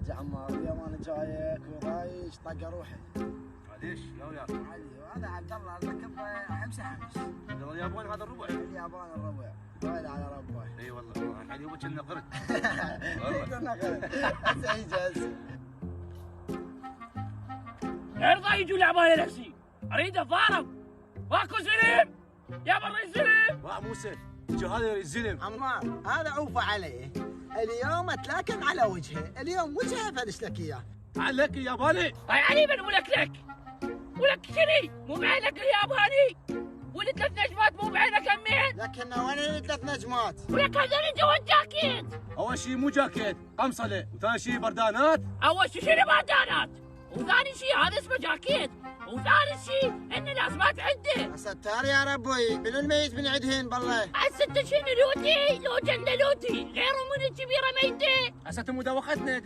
يا عمار اليوم انا جايك وضايش طق روحي. ليش؟ يا وياك علي وهذا عبد الله ركب حمس حمس. والله اليابان هذا الربع. اليابان الربع وين على ربه. اي والله الحين يبغى كنا قرد. كنا قرد. هسه يجي هسه. ارضى يجوا اليابان نفسي اريد اتضارب ماكو زلم يا برا الزلم. وا موسى هذا الزلم. عمار هذا عوفه عليه. اليوم اتلاكم على وجهه، اليوم وجهه فلش لك اياه. عليك ياباني. هاي علي من ولك ولك شني مو بعينك الياباني والثلاث نجمات مو بعينك همين. لكن وين الثلاث نجمات؟ ولك هذول جوا الجاكيت. اول شيء مو جاكيت قمصله، وثاني شيء بردانات. اول شيء شنو بردانات؟ وثاني شيء هذا اسمه جاكيت، وثالث شيء ان لازمات عنده. ستار يا ربي، منو الميت من عندهن بالله؟ هسه انت شنو لوتي؟ لو جنة لوتي غيره من الكبيره ميته. هسه مدوختنا